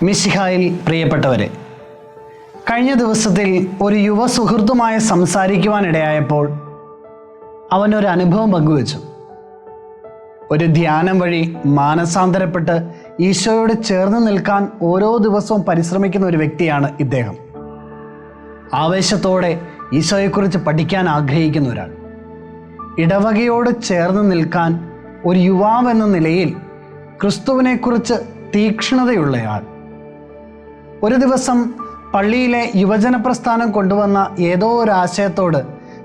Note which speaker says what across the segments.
Speaker 1: മിശിഹായിൽ പ്രിയപ്പെട്ടവരെ, കഴിഞ്ഞ ദിവസത്തിൽ ഒരു യുവ സുഹൃത്തുമായി സംസാരിക്കുവാനിടയായപ്പോൾ അവനൊരു അനുഭവം പങ്കുവച്ചു. ഒരു ധ്യാനം വഴി മാനസാന്തരപ്പെട്ട് ഈശോയോട് ചേർന്ന് നിൽക്കാൻ ഓരോ ദിവസവും പരിശ്രമിക്കുന്ന ഒരു വ്യക്തിയാണ് ഇദ്ദേഹം. ആവേശത്തോടെ ഈശോയെക്കുറിച്ച് പഠിക്കാൻ ആഗ്രഹിക്കുന്ന ഒരാൾ, ഇടവകയോട് ചേർന്ന് നിൽക്കാൻ ഒരു യുവാവെന്ന നിലയിൽ ക്രിസ്തുവിനെക്കുറിച്ച് തീക്ഷ്ണതയുള്ളയാൾ. ഒരു ദിവസം പള്ളിയിലെ യുവജന പ്രസ്ഥാനം കൊണ്ടുവന്ന ഏതോ ഒരു ആശയത്തോട്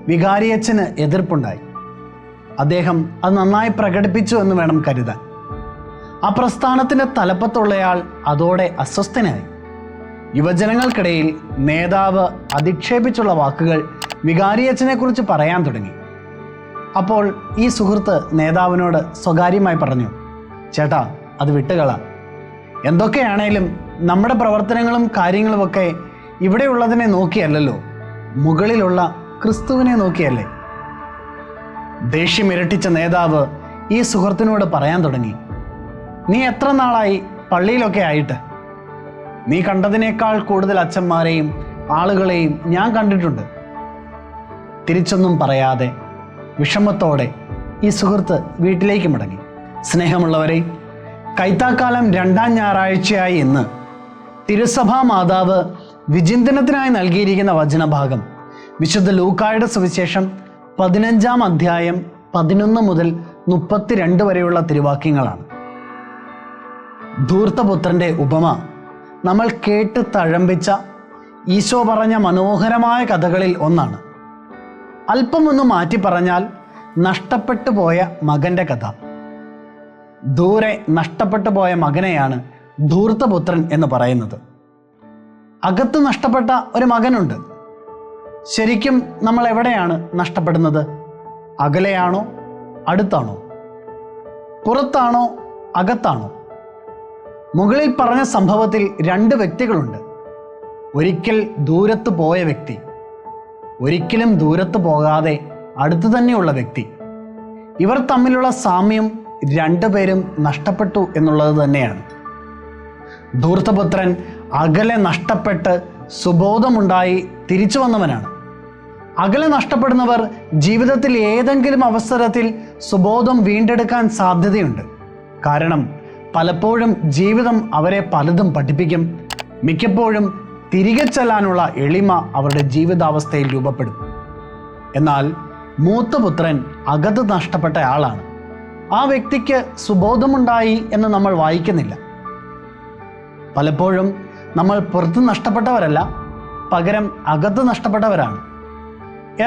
Speaker 1: വികാരിയച്ഛന് എതിർപ്പുണ്ടായി. അദ്ദേഹം അത് നന്നായി പ്രകടിപ്പിച്ചു എന്ന് വേണം കരുതാൻ. ആ പ്രസ്ഥാനത്തിൻ്റെ തലപ്പത്തുള്ളയാൾ അതോടെ അസ്വസ്ഥനായി. യുവജനങ്ങൾക്കിടയിൽ നേതാവ് അധിക്ഷേപിച്ചുള്ള വാക്കുകൾ വികാരിയച്ഛനെ കുറിച്ച് പറയാൻ തുടങ്ങി. അപ്പോൾ ഈ സുഹൃത്ത് നേതാവിനോട് സ്വകാര്യമായി പറഞ്ഞു, ചേട്ടാ, അത് വിട്ടുകള. എന്തൊക്കെയാണേലും നമ്മുടെ പ്രവർത്തനങ്ങളും കാര്യങ്ങളുമൊക്കെ ഇവിടെയുള്ളതിനെ നോക്കിയല്ലല്ലോ, മുകളിലുള്ള ക്രിസ്തുവിനെ നോക്കിയല്ലേ. ദേഷ്യം ഇരട്ടിച്ച നേതാവ് ഈ സുഹൃത്തിനോട് പറയാൻ തുടങ്ങി, നീ എത്ര നാളായി പള്ളിയിലൊക്കെ ആയിട്ട്? നീ കണ്ടതിനേക്കാൾ കൂടുതൽ അച്ഛന്മാരെയും ആളുകളെയും ഞാൻ കണ്ടിട്ടുണ്ട്. തിരിച്ചൊന്നും പറയാതെ വിഷമത്തോടെ ഈ സുഹൃത്ത് വീട്ടിലേക്ക് മടങ്ങി. സ്നേഹമുള്ളവരെ, കൈത്താക്കാലം 2ാം ഞായറാഴ്ചയായി ഇന്ന് തിരുസഭാ മാതാവ് വിചിന്തനത്തിനായി നൽകിയിരിക്കുന്ന വചനഭാഗം വിശുദ്ധ ലൂക്കായുടെ സുവിശേഷം 15-ാം അധ്യായം 11 മുതൽ 32 വരെയുള്ള തിരുവാക്യങ്ങളാണ്. ധൂർത്തപുത്രൻ്റെ ഉപമ നമ്മൾ കേട്ട് തഴമ്പിച്ച ഈശോ പറഞ്ഞ മനോഹരമായ കഥകളിൽ ഒന്നാണ്. അല്പമൊന്ന് മാറ്റി പറഞ്ഞാൽ നഷ്ടപ്പെട്ടു പോയ മകൻ്റെ കഥ. ദൂരെ നഷ്ടപ്പെട്ടു പോയ മകനെയാണ് ധൂർത്തപുത്രൻ എന്ന് പറയുന്നത്. അകത്ത് നഷ്ടപ്പെട്ട ഒരു മകനുണ്ട്. ശരിക്കും നമ്മൾ എവിടെയാണ് നഷ്ടപ്പെടുന്നത്? അകലെയാണോ, അടുത്താണോ? പുറത്താണോ, അകത്താണോ? മുകളിൽ പറഞ്ഞ സംഭവത്തിൽ 2 വ്യക്തികളുണ്ട്. ഒരിക്കൽ ദൂരത്ത് പോയ വ്യക്തി, ഒരിക്കലും ദൂരത്ത് പോകാതെ അടുത്തു തന്നെയുള്ള വ്യക്തി. ഇവർ തമ്മിലുള്ള സാമ്യം 2 പേരും നഷ്ടപ്പെട്ടു എന്നുള്ളത് തന്നെയാണ്. ധൂർത്തപുത്രൻ അകലെ നഷ്ടപ്പെട്ട് സുബോധമുണ്ടായി തിരിച്ചു വന്നവനാണ്. അകലെ നഷ്ടപ്പെടുന്നവർ ജീവിതത്തിൽ ഏതെങ്കിലും അവസരത്തിൽ സുബോധം വീണ്ടെടുക്കാൻ സാധ്യതയുണ്ട്. കാരണം പലപ്പോഴും ജീവിതം അവരെ പലതും പഠിപ്പിക്കും. മിക്കപ്പോഴും തിരികെ ചെല്ലാനുള്ള എളിമ അവരുടെ ജീവിതാവസ്ഥയിൽ രൂപപ്പെടും. എന്നാൽ മൂത്തപുത്രൻ അകത്ത് നഷ്ടപ്പെട്ട ആളാണ്. ആ വ്യക്തിക്ക് സുബോധമുണ്ടായി എന്ന് നമ്മൾ വായിക്കുന്നില്ല. പലപ്പോഴും നമ്മൾ പുറത്ത് നഷ്ടപ്പെട്ടവരല്ല, പകരം അകത്ത് നഷ്ടപ്പെട്ടവരാണ്.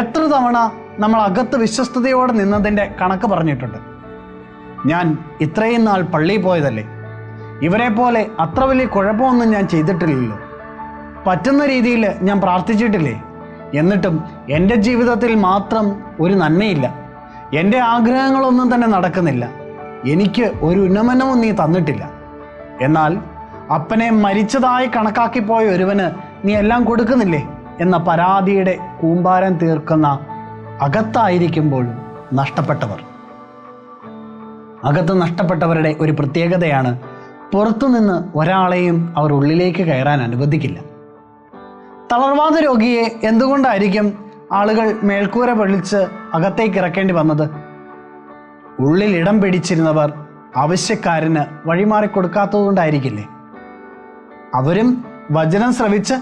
Speaker 1: എത്ര തവണ നമ്മൾ അകത്ത് വിശ്വസ്തയോടെ നിന്നതിൻ്റെ കണക്ക് പറഞ്ഞിട്ടുണ്ട്. ഞാൻ ഇത്രയും നാൾ പള്ളിയിൽ പോയതല്ലേ, ഇവരെ പോലെ അത്ര വലിയ കുഴപ്പമൊന്നും ഞാൻ ചെയ്തിട്ടില്ലല്ലോ, പറ്റുന്ന രീതിയിൽ ഞാൻ പ്രാർത്ഥിച്ചിട്ടില്ലേ, എന്നിട്ടും എൻ്റെ ജീവിതത്തിൽ മാത്രം ഒരു നന്മയില്ല, എൻ്റെ ആഗ്രഹങ്ങളൊന്നും തന്നെ നടക്കുന്നില്ല, എനിക്ക് ഒരു ഉന്നമനവും നീ തന്നിട്ടില്ല. എന്നാൽ അപ്പനെ മരിച്ചതായി കണക്കാക്കിപ്പോയ ഒരുവന് നീ എല്ലാം കൊടുക്കുന്നില്ലേ എന്ന പരാതിയുടെ കൂമ്പാരം തീർക്കുന്ന അകത്തായിരിക്കുമ്പോഴും നഷ്ടപ്പെട്ടവർ. അകത്ത് നഷ്ടപ്പെട്ടവരുടെ ഒരു പ്രത്യേകതയാണ്, പുറത്തുനിന്ന് ഒരാളെയും അവർ ഉള്ളിലേക്ക് കയറാൻ അനുവദിക്കില്ല. തളർവാദ രോഗിയെ എന്തുകൊണ്ടായിരിക്കും ആളുകൾ മേൽക്കൂര പൊളിച്ച് അകത്തേക്ക് ഇറക്കേണ്ടി വന്നത്? ഉള്ളിൽ ഇടം പിടിച്ചിരുന്നവർ ആവശ്യക്കാരന് വഴിമാറിക്കൊടുക്കാത്തതുകൊണ്ടായിരിക്കില്ലേ? അവരും വചനം ശ്രവിച്ച്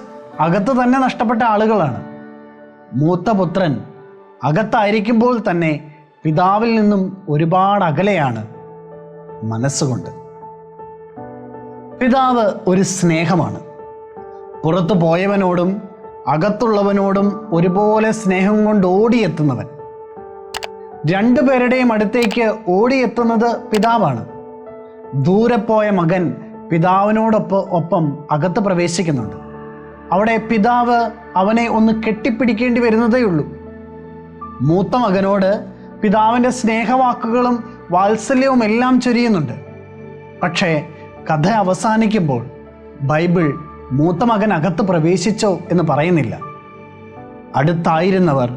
Speaker 1: അകത്ത് തന്നെ നഷ്ടപ്പെട്ട ആളുകളാണ്. മൂത്തപുത്രൻ അകത്തായിരിക്കുമ്പോൾ തന്നെ പിതാവിൽ നിന്നും ഒരുപാട് അകലെയാണ് മനസ്സുകൊണ്ട്. പിതാവ് ഒരു സ്നേഹമാണ്. പുറത്തു പോയവനോടും അകത്തുള്ളവനോടും ഒരുപോലെ സ്നേഹം കൊണ്ട് ഓടിയെത്തുന്നവൻ. 2 പേരുടെയും അടുത്തേക്ക് ഓടിയെത്തുന്നത് പിതാവാണ്. ദൂരെ പോയ മകൻ പിതാവിനോടൊപ്പം അകത്ത് പ്രവേശിക്കുന്നുണ്ട്. അവിടെ പിതാവ് അവനെ ഒന്ന് കെട്ടിപ്പിടിക്കേണ്ടി വരുന്നതേയുള്ളൂ. മൂത്ത മകനോട് പിതാവിൻ്റെ സ്നേഹവാക്കുകളും വാത്സല്യവും എല്ലാം ചൊരിയുന്നുണ്ട്. പക്ഷേ കഥ അവസാനിക്കുമ്പോൾ ബൈബിൾ മൂത്ത മകൻ അകത്ത് പ്രവേശിച്ചോ എന്ന് പറയുന്നില്ല. അടുത്തായിരുന്നവർ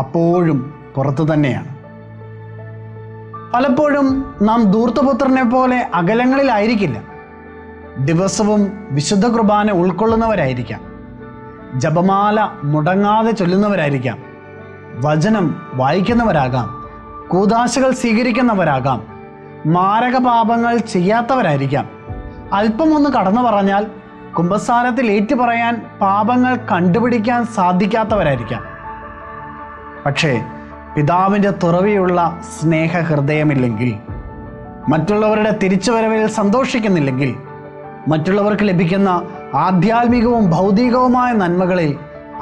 Speaker 1: അപ്പോഴും പുറത്തു തന്നെയാണ്. പലപ്പോഴും നാം ധൂർത്തപുത്രനെ പോലെ അകലങ്ങളിലായിരിക്കില്ല. ദിവസവും വിശുദ്ധ കുർബാന ഉൾക്കൊള്ളുന്നവരായിരിക്കാം, ജപമാല മുടങ്ങാതെ ചൊല്ലുന്നവരായിരിക്കാം, വചനം വായിക്കുന്നവരാകാം, കൂദാശകൾ സ്വീകരിക്കുന്നവരാകാം, മാരക പാപങ്ങൾ ചെയ്യാത്തവരായിരിക്കാം. അല്പമൊന്ന് കടന്നു പറഞ്ഞാൽ കുമ്പസാരത്തിൽ ഏറ്റുപറയാൻ പാപങ്ങൾ കണ്ടുപിടിക്കാൻ സാധിക്കാത്തവരായിരിക്കാം. പക്ഷേ പിതാവിൻ്റെ തുറവിയുള്ള സ്നേഹഹൃദയമില്ലെങ്കിൽ, മറ്റുള്ളവരുടെ തിരിച്ചുവരവിൽ സന്തോഷിക്കുന്നില്ലെങ്കിൽ, മറ്റുള്ളവർക്ക് ലഭിക്കുന്ന ആധ്യാത്മികവും ഭൗതികവുമായ നന്മകളിൽ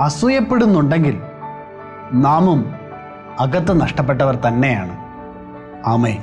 Speaker 1: അസൂയപ്പെടുന്നുണ്ടെങ്കിൽ നാമും അകത്ത് നഷ്ടപ്പെട്ടവർ തന്നെയാണ്. ആമേൻ.